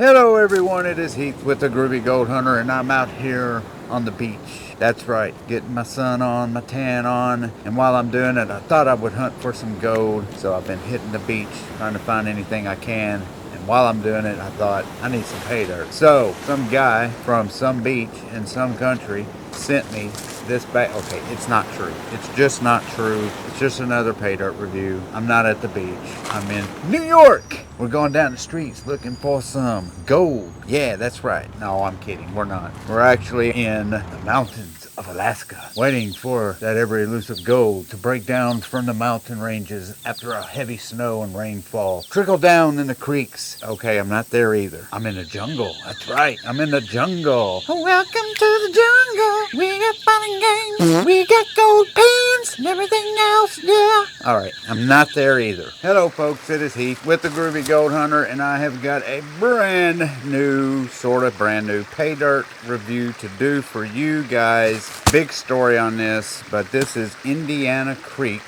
Hello everyone, it is Heath with the Groovy Gold Hunter, and I'm out here on the beach. That's right, getting my sun on, my tan on, and while I'm doing it, I thought I would hunt for some gold, so I've been hitting the beach, trying to find anything I can. And while I'm doing it, I thought, I need some pay dirt. So, some guy from some beach in some country sent me this bag. Okay, it's not true. It's just not true. It's just another pay dirt review. I'm not at the beach. I'm in New York. We're going down the streets looking for some gold. Yeah, that's right. No, I'm kidding. We're not. We're actually in the mountains of Alaska, waiting for that ever elusive gold to break down from the mountain ranges after a heavy snow and rainfall. Trickle down in the creeks. Okay, I'm not there either. I'm in the jungle. That's right. I'm in the jungle. Welcome to the jungle. We got fun and games. We got gold pins and everything else, yeah. All right, I'm not there either. Hello, folks. It is Heath with the Groovy Gold Hunter, and I have got a brand new pay dirt review to do for you guys. Big story on this, but this is Indiana Creek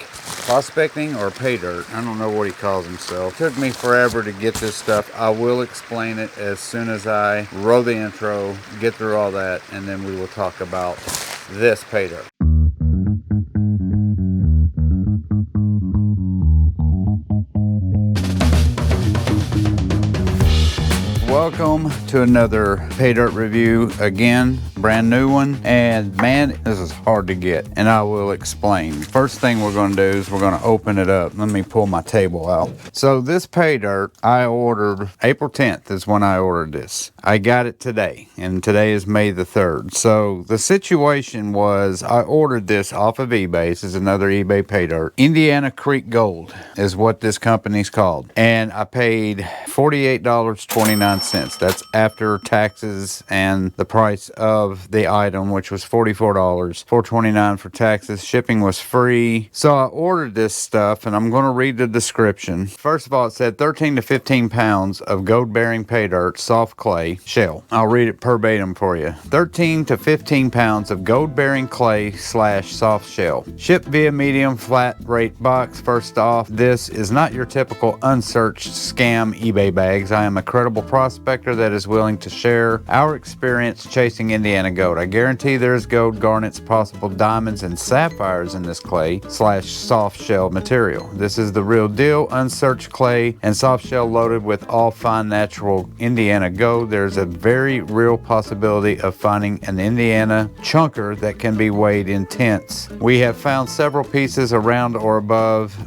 prospecting or pay dirt. I don't know what he calls himself. Took me forever to get this stuff. I will explain it as soon as I roll the intro, get through all that, and then we will talk about this pay dirt. Welcome to another pay dirt review again, brand new one, and man, this is hard to get, and I will explain. First thing we're going to do is we're going to open it up. Let me pull my table out. So this pay dirt I ordered April 10th is when I ordered this. I got it today, and today is May the 3rd. So the situation was I ordered this off of eBay. This is another eBay pay dirt. Indiana Creek Gold is what this company's called, and I paid $48.29. That's after taxes and the price of the item, which was $44, $4.29 for taxes. Shipping was free. So I ordered this stuff, and I'm going to read the description. First of all, it said 13 to 15 pounds of gold-bearing pay dirt, soft clay shell. I'll read it verbatim for you. 13 to 15 pounds of gold-bearing clay / soft shell. Shipped via medium flat rate box. First off, this is not your typical unsearched scam eBay bags. I am a credible prospector that is willing to share our experience chasing Indiana gold. I guarantee there's gold, garnets, possible diamonds, and sapphires in this clay / soft shell material. This is the real deal, unsearched clay and soft shell loaded with all fine natural Indiana gold. There's a very real possibility of finding an Indiana chunker that can be weighed in tenths. We have found several pieces around or above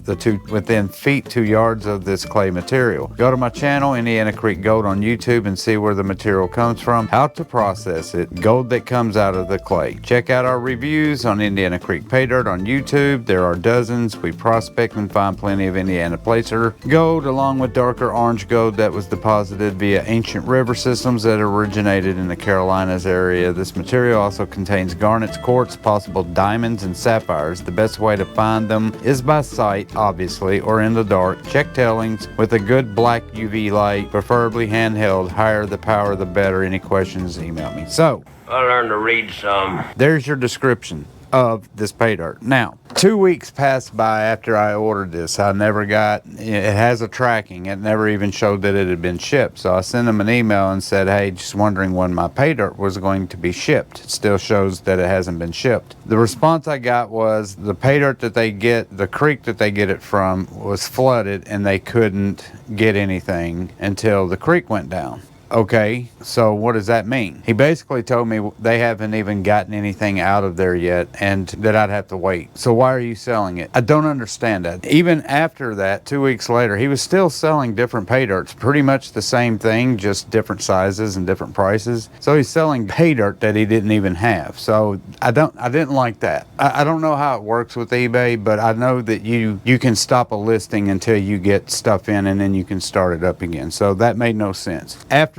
within feet 2 yards of this clay material. Go to my channel, Indiana Creek Gold, on YouTube and see where the material comes from, how to process it, gold that comes out of the clay. Check out our reviews on Indiana Creek Pay Dirt on YouTube. There are dozens. We prospect and find plenty of Indiana placer gold along with darker orange gold that was deposited via ancient river systems that originated in the Carolinas area. This material also contains garnets, quartz, possible diamonds, and sapphires. The best way to find them is by sight, obviously, or in the dark. Check tailings with a good black UV light, preferably handheld. Higher the power, the better. Any questions, email me. So, I learned to read some. There's your description of this pay dirt. Now, 2 weeks passed by after I ordered this. It has a tracking. It never even showed that it had been shipped. So I sent them an email and said, hey, just wondering when my pay dirt was going to be shipped. It still shows that it hasn't been shipped. The response I got was the pay dirt that they get, the creek that they get it from, was flooded and they couldn't get anything until the creek went down. Okay, so what does that mean? He basically told me they haven't even gotten anything out of there yet and that I'd have to wait. So why are you selling it? I don't understand that. Even after that, 2 weeks later, he was still selling different pay dirts. Pretty much the same thing, just different sizes and different prices. So he's selling pay dirt that he didn't even have. So I didn't like that. I don't know how it works with eBay, but I know that you can stop a listing until you get stuff in and then you can start it up again. So that made no sense. After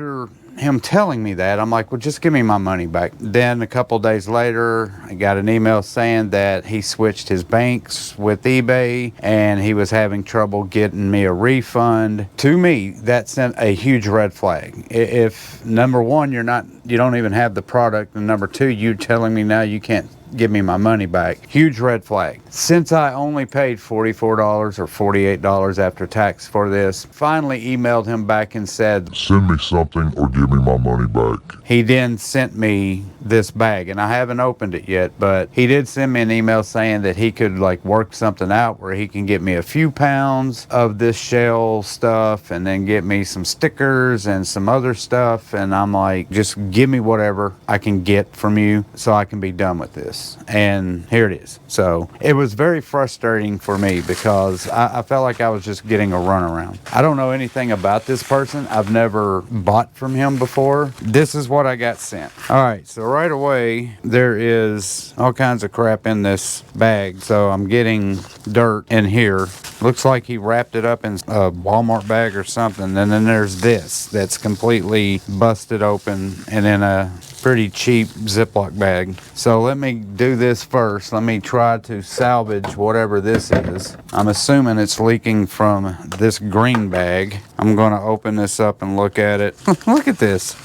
him telling me that, I'm like, well, just give me my money back. Then a couple days later, I got an email saying that he switched his banks with eBay and he was having trouble getting me a refund. To me, that sent a huge red flag. If number one, you don't even have the product, and number two, you telling me now you can't give me my money back. Huge red flag. Since I only paid $44 or $48 after tax for this, finally emailed him back and said, send me something or give me my money back. He then sent me this bag, and I haven't opened it yet, but he did send me an email saying that he could like work something out where he can get me a few pounds of this shell stuff and then get me some stickers and some other stuff. And I'm like, just give me whatever I can get from you so I can be done with this. And here it is. So it was very frustrating for me because I felt like I was just getting a runaround. I don't know anything about this person. I've never bought from him before. This is what I got sent. All right, so right away there is all kinds of crap in this bag. So I'm getting dirt in here. Looks like he wrapped it up in a Walmart bag or something. And then there's this that's completely busted open and in a pretty cheap Ziploc bag. So let me do this first. Let me try to salvage whatever this is. I'm assuming it's leaking from this green bag. I'm going to open this up and look at it. Look at this.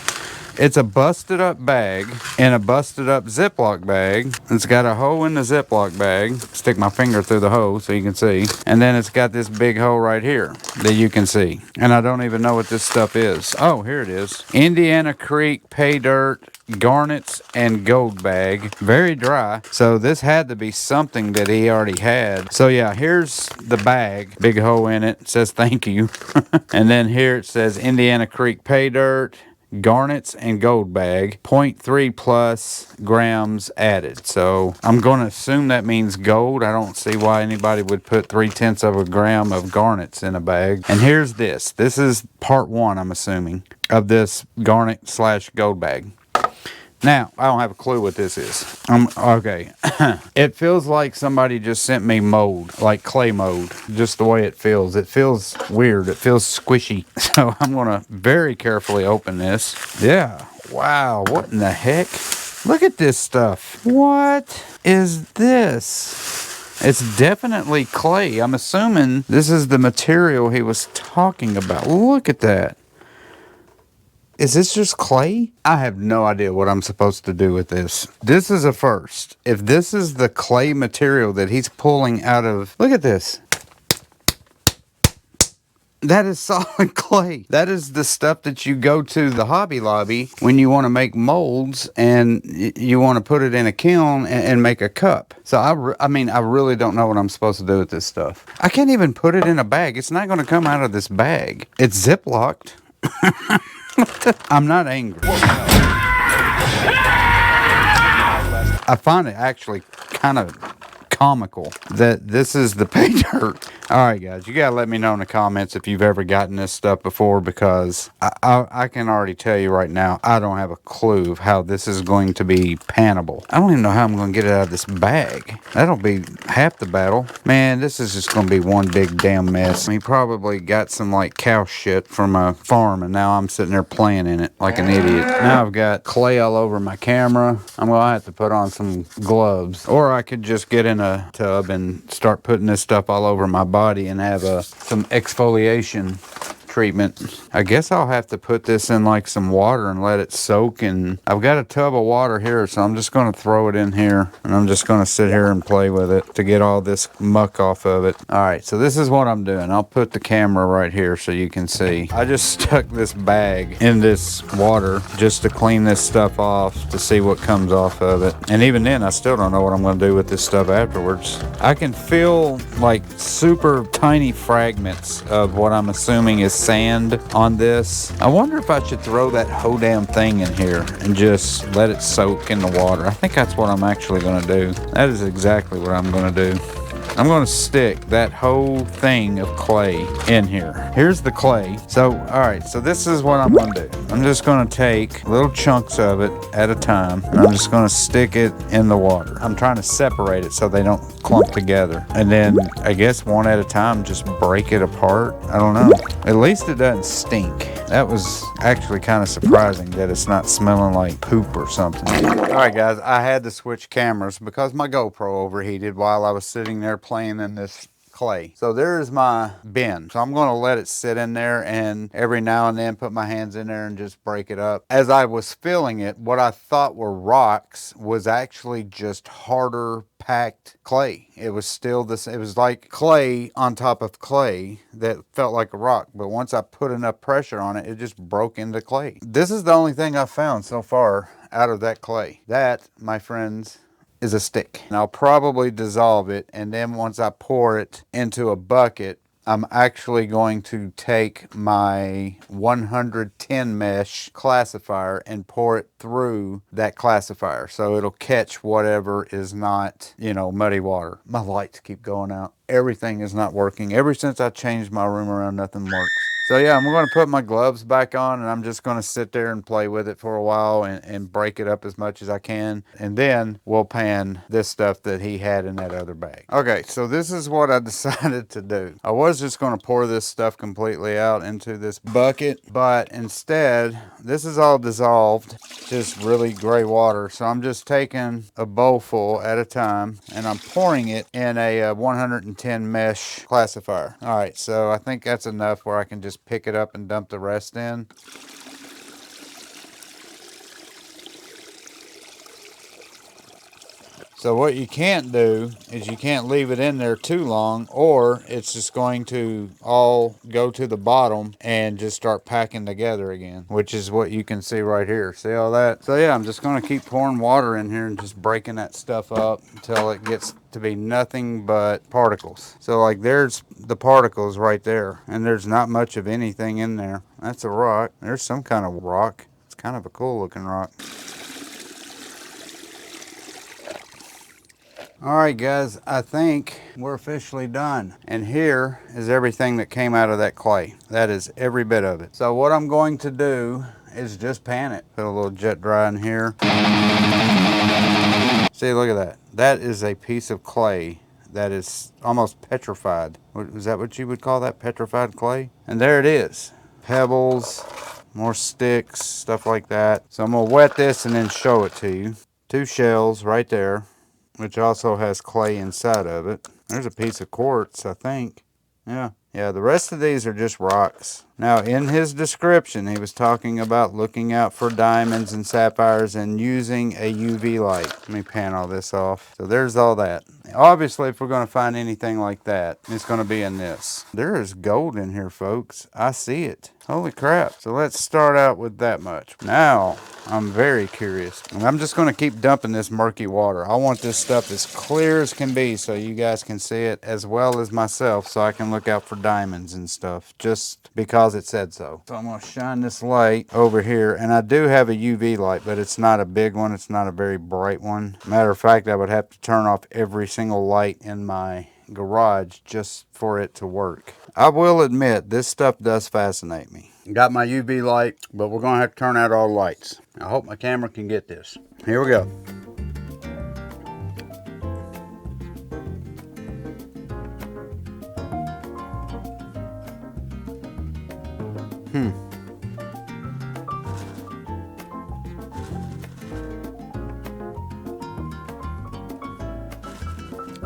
It's a busted up bag in a busted up Ziploc bag. It's got a hole in the Ziploc bag. Stick my finger through the hole so you can see. And then it's got this big hole right here that you can see. And I don't even know what this stuff is. Oh, here it is. Indiana Creek Pay Dirt Garnets and Gold Bag. Very dry. So this had to be something that he already had. So yeah, here's the bag. Big hole in it. It says thank you. And then here it says Indiana Creek Pay Dirt Garnets and Gold Bag, 0.3 plus grams added. So I'm going to assume that means gold. I don't see why anybody would put 0.3 of a gram of garnets in a bag. And here's this. This is part one, I'm assuming, of this garnet / gold bag. Now, I don't have a clue what this is. Okay. It feels like somebody just sent me mold, like clay mold, just the way it feels. It feels weird. It feels squishy. So I'm going to very carefully open this. Yeah. Wow. What in the heck? Look at this stuff. What is this? It's definitely clay. I'm assuming this is the material he was talking about. Look at that. Is this just clay? I have no idea what I'm supposed to do with this. This is a first. If this is the clay material that he's pulling out of... Look at this. That is solid clay. That is the stuff that you go to the Hobby Lobby when you want to make molds and you want to put it in a kiln and make a cup. So I mean, I really don't know what I'm supposed to do with this stuff. I can't even put it in a bag. It's not going to come out of this bag. It's ziplocked. I'm not angry. I find it actually kind of comical that this is the pay dirt. All right, guys, you gotta let me know in the comments if you've ever gotten this stuff before, because I can already tell you right now, I don't have a clue of how this is going to be pannable. I don't even know how I'm going to get it out of this bag. That'll be half the battle. Man, this is just going to be one big damn mess. He probably got some like cow shit from a farm, and now I'm sitting there playing in it like an idiot. Now I've got clay all over my camera. I'm going to have to put on some gloves, or I could just get in a tub and start putting this stuff all over my body and have some exfoliation treatment. I guess I'll have to put this in like some water and let it soak, and I've got a tub of water here, so I'm just going to throw it in here and I'm just going to sit here and play with it to get all this muck off of it. Alright, so this is what I'm doing. I'll put the camera right here so you can see. I just stuck this bag in this water just to clean this stuff off to see what comes off of it, and even then I still don't know what I'm going to do with this stuff afterwards. I can feel like super tiny fragments of what I'm assuming is sand on this. I wonder if I should throw that whole damn thing in here and just let it soak in the water. I think that's what I'm actually going to do. That is exactly what I'm going to do. I'm going to stick that whole thing of clay in here. Here's the clay. So, alright, so this is what I'm going to do. I'm just going to take little chunks of it at a time, and I'm just going to stick it in the water. I'm trying to separate it so they don't clump together. And then, I guess one at a time, just break it apart. I don't know. At least it doesn't stink. That was actually kind of surprising that it's not smelling like poop or something. Alright guys, I had to switch cameras because my GoPro overheated while I was sitting there playing in this clay. So there's my bin. So I'm gonna let it sit in there and every now and then put my hands in there and just break it up. As I was filling it, what I thought were rocks was actually just harder packed clay. It was still this, it was like clay on top of clay that felt like a rock. But once I put enough pressure on it, it just broke into clay. This is the only thing I've found so far out of that clay. That, my friends, is a stick. And I'll probably dissolve it, and then once I pour it into a bucket, I'm actually going to take my 110 mesh classifier and pour it through that classifier so it'll catch whatever is not, you know, muddy water. My lights keep going out. Everything is not working. Ever since I changed my room around, nothing works. So yeah, I'm going to put my gloves back on and I'm just going to sit there and play with it for a while and break it up as much as I can. And then we'll pan this stuff that he had in that other bag. Okay, so this is what I decided to do. I was just going to pour this stuff completely out into this bucket, but instead, this is all dissolved, just really gray water. So I'm just taking a bowl full at a time and I'm pouring it in a 110 mesh classifier. All right, so I think that's enough where I can just pick it up and dump the rest in. So what you can't do is you can't leave it in there too long, or it's just going to all go to the bottom and just start packing together again, which is what you can see right here. See all that? So yeah, I'm just going to keep pouring water in here and just breaking that stuff up until it gets to be nothing but particles. So like there's the particles right there, and there's not much of anything in there. That's a rock. There's some kind of rock. It's kind of a cool looking rock. All right, guys, I think we're officially done. And here is everything that came out of that clay. That is every bit of it. So what I'm going to do is just pan it. Put a little jet dry in here. See, look at that. That is a piece of clay that is almost petrified. Is that what you would call that, petrified clay? And there it is. Pebbles, more sticks, stuff like that. So I'm gonna wet this and then show it to you. 2 shells right there, which also has clay inside of it. There's a piece of quartz, I think. Yeah, the rest of these are just rocks. Now, in his description, he was talking about looking out for diamonds and sapphires and using a UV light. Let me pan all this off. So there's all that. Obviously, if we're going to find anything like that, it's going to be in this. There is gold in here, folks. I see it. Holy crap. So let's start out with that much. Now, I'm very curious. And I'm just going to keep dumping this murky water. I want this stuff as clear as can be so you guys can see it as well as myself, so I can look out for diamonds and stuff just because it said so. So I'm going to shine this light over here. And I do have a UV light, but it's not a big one. It's not a very bright one. Matter of fact, I would have to turn off every single light in my garage just for it to work. I will admit, this stuff does fascinate me. Got my UV light, but we're going to have to turn out all the lights. I hope my camera can get this. Here we go.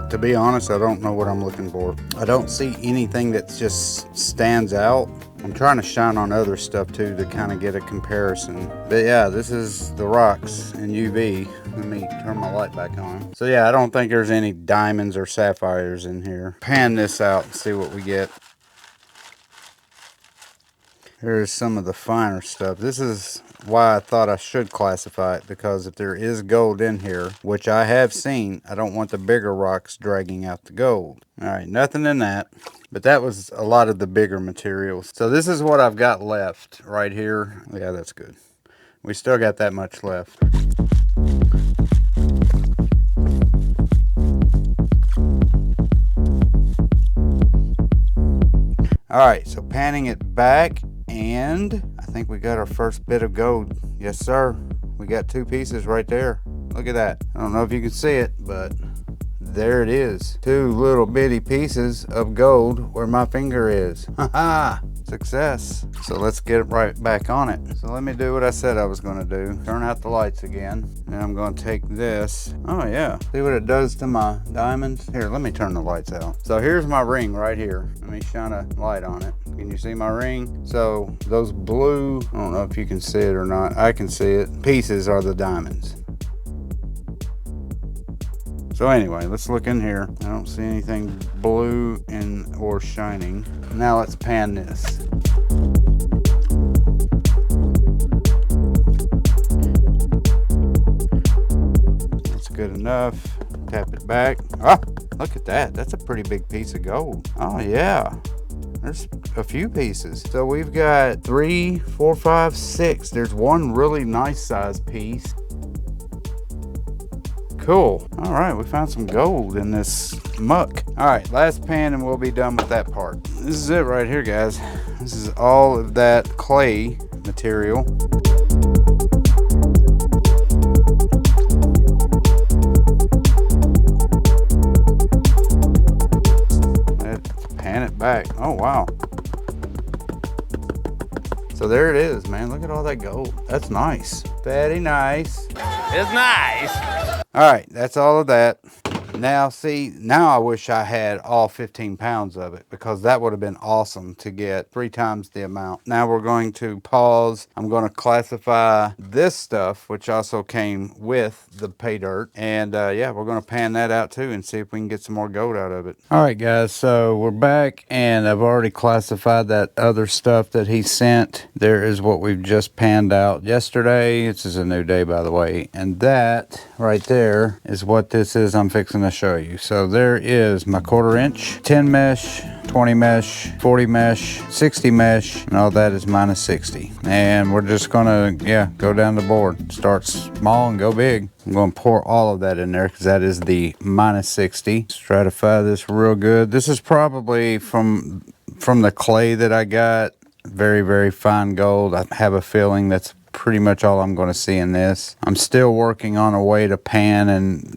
To be honest, I don't know what I'm looking for. I don't see anything that just stands out. I'm trying to shine on other stuff too to kind of get a comparison. But yeah, this is the rocks in UV. Let me turn my light back on. So yeah, I don't think there's any diamonds or sapphires in here. Pan this out and see what we get. Here's some of the finer stuff. This is why I thought I should classify it, because if there is gold in here, which I have seen, I don't want the bigger rocks dragging out the gold. All right, nothing in that, but that was a lot of the bigger materials. So this is what I've got left right here. Yeah, that's good. We still got that much left. All right, so panning it back, and I think we got our first bit of gold. Yes, sir. We got 2 pieces right there. Look at that. I don't know if you can see it, but there it is. 2 little bitty pieces of gold where my finger is. Ha ha! Success. So let's get right back on it. So let me do what I said I was gonna do. Turn out the lights again. And I'm gonna take this. Oh yeah, see what it does to my diamonds? Here, let me turn the lights out. So here's my ring right here. Let me shine a light on it. Can you see my ring? So those blue, I don't know if you can see it or not. I can see it. Pieces are the diamonds. So anyway, let's look in here. I don't see anything blue or shining. Now let's pan this. That's good enough. Tap it back. Ah, look at that. That's a pretty big piece of gold. Oh yeah. There's a few pieces. So we've got 3, 4, 5, 6. There's one really nice size piece. Cool. All right, we found some gold in this muck. All right, last pan and we'll be done with that part. This is it right here, guys. This is all of that clay material. Let's pan it back. Oh, wow. So there it is, man. Look at all that gold. That's nice. Very nice. It's nice. All right, that's all of that. Now, see, now I wish I had all 15 pounds of it because that would have been awesome to get 3 times the amount. Now we're going to pause. I'm going to classify this stuff, which also came with the pay dirt. And yeah, we're going to pan that out too and see if we can get some more gold out of it. All right, guys, so we're back and I've already classified that other stuff that he sent. There is what we've just panned out yesterday. This is a new day, by the way. And that right there is what this is I'm fixing to show you. So there is my 1/4 inch, 10 mesh, 20 mesh, 40 mesh, 60 mesh, and all that is minus 60. And we're just gonna, yeah, go down the board. Start small and go big. I'm gonna pour all of that in there because that is the minus 60. Stratify this real good. This is probably from the clay that I got. Very, very fine gold. I have a feeling that's pretty much all I'm going to see in this. I'm still working on a way to pan and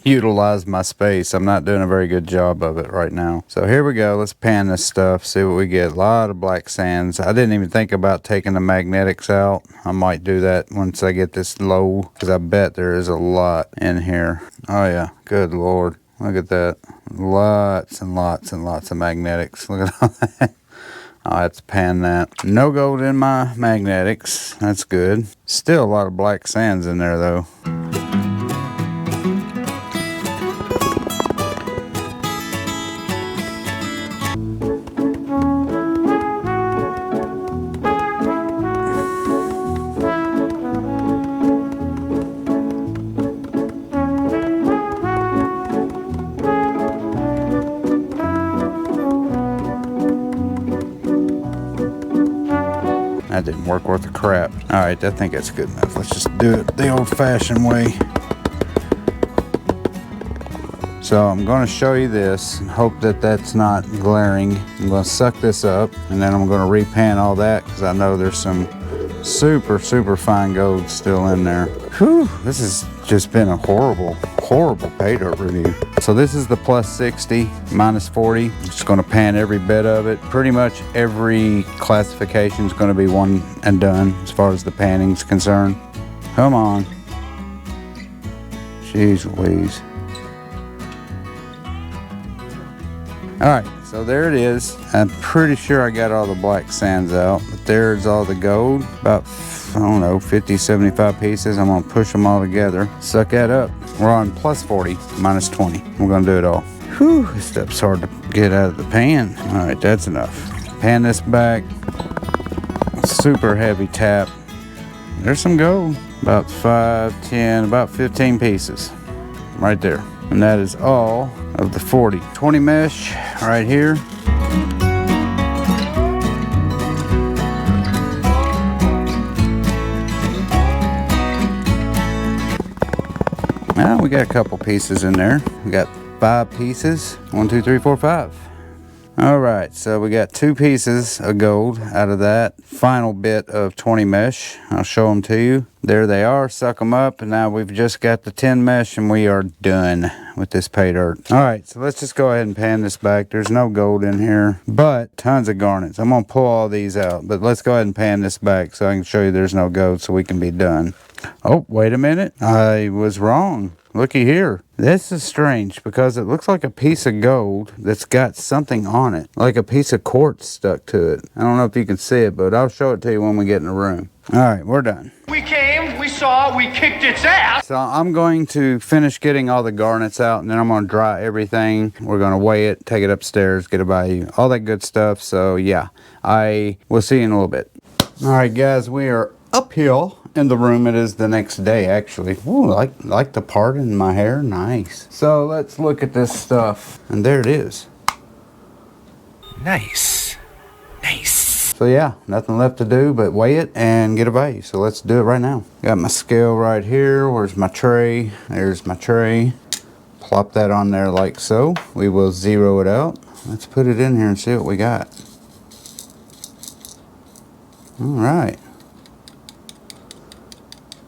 utilize my space. I'm not doing a very good job of it right now. So here we go. Let's pan this stuff, see what we get. A lot of black sands. I didn't even think about taking the magnetics out. I might do that once I get this low because I bet there is a lot in here. Oh yeah, good Lord. Look at that. Lots and lots and lots of magnetics. Look at all that. I'll have to pan that. No gold in my magnetics. That's good. Still a lot of black sands in there though. That didn't work worth a crap. All right, I think that's good enough. Let's just do it the old-fashioned way. So I'm going to show you this and hope that that's not glaring. I'm going to suck this up and then I'm going to repan all that because I know there's some super, super fine gold still in there. Whew, this has just been a horrible pay dirt review. So this is the plus 60, minus 40. I'm just going to pan every bit of it. Pretty much every classification is going to be one and done as far as the panning is concerned. Come on. Jeez Louise. All right, so there it is. I'm pretty sure I got all the black sands out, but there's all the gold. About, I don't know, 50, 75 pieces. I'm gonna push them all together. Suck that up. We're on plus 40, minus 20. We're gonna do it all. Whew, this stuff's hard to get out of the pan. All right, that's enough. Pan this back. Super heavy tap. There's some gold. About 5, 10, about 15 pieces. Right there. And that is all of the 40. 20 mesh right here. Now we got a couple pieces in there. We got 5 pieces. 1, 2, 3, 4, 5. All right, so we got 2 pieces of gold out of that final bit of 20 mesh. I'll show them to you. There they are, suck them up, and now we've just got the 10 mesh and we are done. with this pay dirt. All right, so let's just go ahead and pan this back. There's no gold in here, but tons of garnets. I'm gonna pull all these out, but let's go ahead and pan this back so I can show you there's no gold so we can be done. Oh, wait a minute. I was wrong. Looky here. This is strange because it looks like a piece of gold that's got something on it, like a piece of quartz stuck to it. I don't know if you can see it, but I'll show it to you when we get in the room. All right, we're done. We came, we saw, we kicked its ass. So I'm going to finish getting all the garnets out, and then I'm going to dry everything. We're going to weigh it, take it upstairs, get it by you, all that good stuff. So yeah, I will see you in a little bit. All right, guys, we are uphill in the room. It is the next day, actually. Ooh, like the part in my hair. Nice. So let's look at this stuff, and there it is. Nice. Nice. So yeah, nothing left to do but weigh it and get it by you. So let's do it right now. Got my scale right here. Where's my tray? There's my tray. Plop that on there like so. We will zero it out. Let's put it in here and see what we got. All right.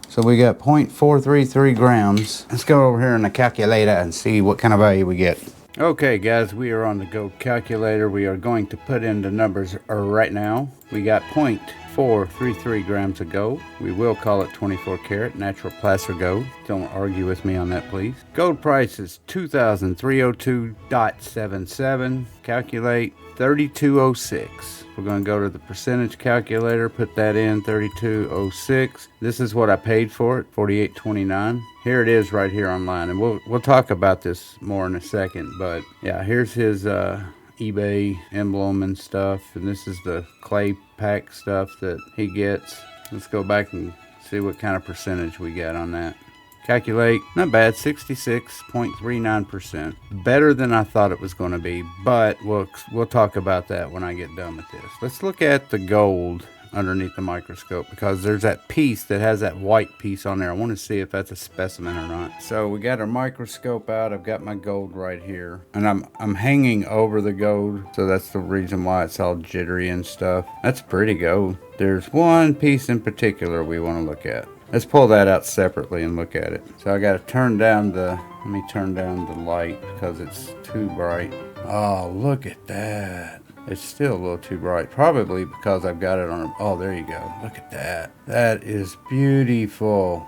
So we got 0.433 grams. Let's go over here in the calculator and see what kind of value we get. Okay guys, we are on the gold calculator. We are going to put in the numbers right now. We got 0.433 grams of gold. We will call it 24 karat natural placer gold. Don't argue with me on that, please. Gold price is $2,302.77. Calculate 3206. We're going to go to the percentage calculator, put that in 3206. This is what I paid for it, $48.29. Here it is right here online, and we'll talk about this more in a second. But yeah, here's his eBay emblem and stuff, and this is the clay pack stuff that he gets. Let's go back and see what kind of percentage we got on that. Calculate, not bad, 66.39%. Better than I thought it was going to be, but we'll talk about that when I get done with this. Let's look at the gold underneath the microscope, because there's that piece that has that white piece on there. I want to see if that's a specimen or not. So we got our microscope out. I've got my gold right here, and I'm hanging over the gold, so that's the reason why it's all jittery and stuff. That's pretty gold. There's one piece in particular we want to look at. Let's pull that out separately and look at it. So I got to turn down let me turn down the light because it's too bright. Oh, look at that. It's still a little too bright, probably because I've got it on. Oh, there you go. Look at that. That is beautiful.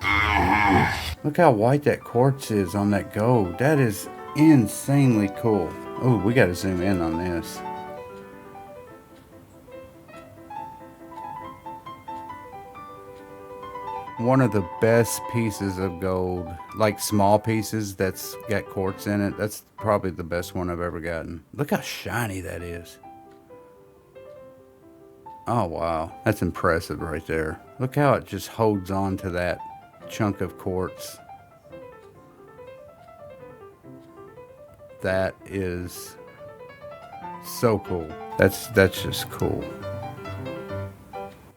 Look how white that quartz is on that gold. That is insanely cool. Oh, we got to zoom in on this. One of the best pieces of gold, like small pieces that's got quartz in it. That's probably the best one I've ever gotten. Look how shiny that is. Oh wow, that's impressive right there. Look how it just holds on to that chunk of quartz. That is so cool. That's just cool.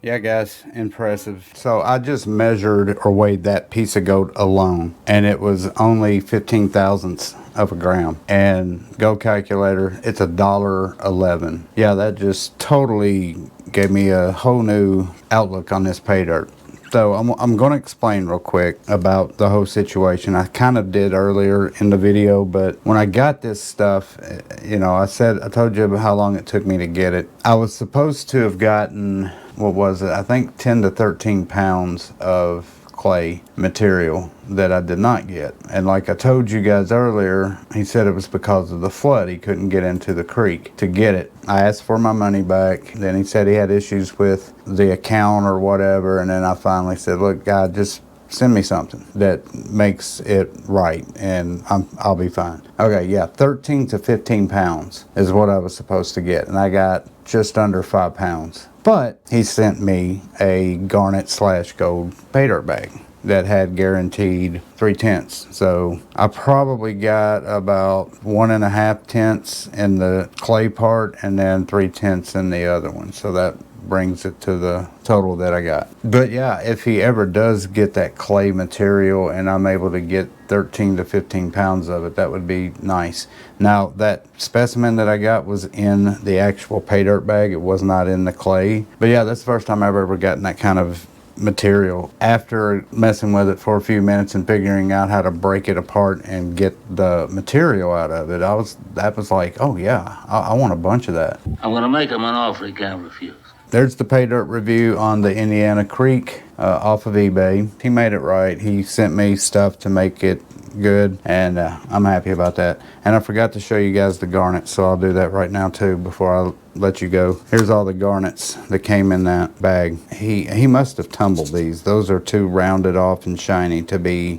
Yeah guys, impressive. So I just measured or weighed that piece of gold alone, and it was only 15 thousandths of a gram. And gold calculator, it's $1.11. Yeah, that just totally gave me a whole new outlook on this pay dirt. So I'm going to explain real quick about the whole situation. I kind of did earlier in the video, but when I got this stuff, you know, I told you about how long it took me to get it. I was supposed to have gotten, what was it? I think 10 to 13 pounds of clay material that I did not get. And like I told you guys earlier, he said it was because of the flood. He couldn't get into the creek to get it. I asked for my money back. Then he said he had issues with the account or whatever. And then I finally said, look, God, just send me something that makes it right, and I'll be fine. Okay, yeah, 13 to 15 pounds is what I was supposed to get, and I got just under 5 pounds. But he sent me a garnet / gold pay dirt bag that had guaranteed 3/10. So I probably got about 1.5 tenths in the clay part and then 3/10 in the other one. So that brings it to the total that I got. But yeah, if he ever does get that clay material and I'm able to get 13 to 15 pounds of it, that would be nice. Now that specimen that I got was in the actual pay dirt bag. It was not in the clay. But yeah, that's the first time I've ever gotten that kind of material. After messing with it for a few minutes and figuring out how to break it apart and get the material out of it, that was like, oh yeah, I want a bunch of that. I'm gonna make him an offer he can't refuse. There's the pay dirt review on the Indiana Creek off of eBay. He made it right. He sent me stuff to make it good, and I'm happy about that. And I forgot to show you guys the garnets, so I'll do that right now too before I let you go. Here's all the garnets that came in that bag. He must have tumbled these. Those are too rounded off and shiny to be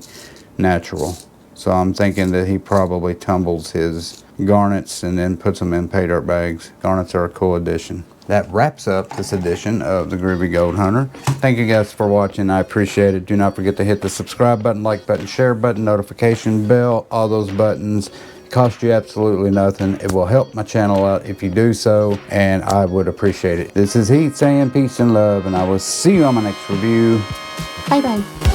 natural. So I'm thinking that he probably tumbles his garnets and then puts them in pay dirt bags. Garnets are a cool addition. That wraps up this edition of the Groovy Gold Hunter. Thank you guys for watching. I appreciate it. Do not forget to hit the subscribe button, like button, share button, notification bell, all those buttons. Cost you absolutely nothing. It will help my channel out if you do so, and I would appreciate it. This is Heath saying peace and love, and I will see you on my next review. Bye bye.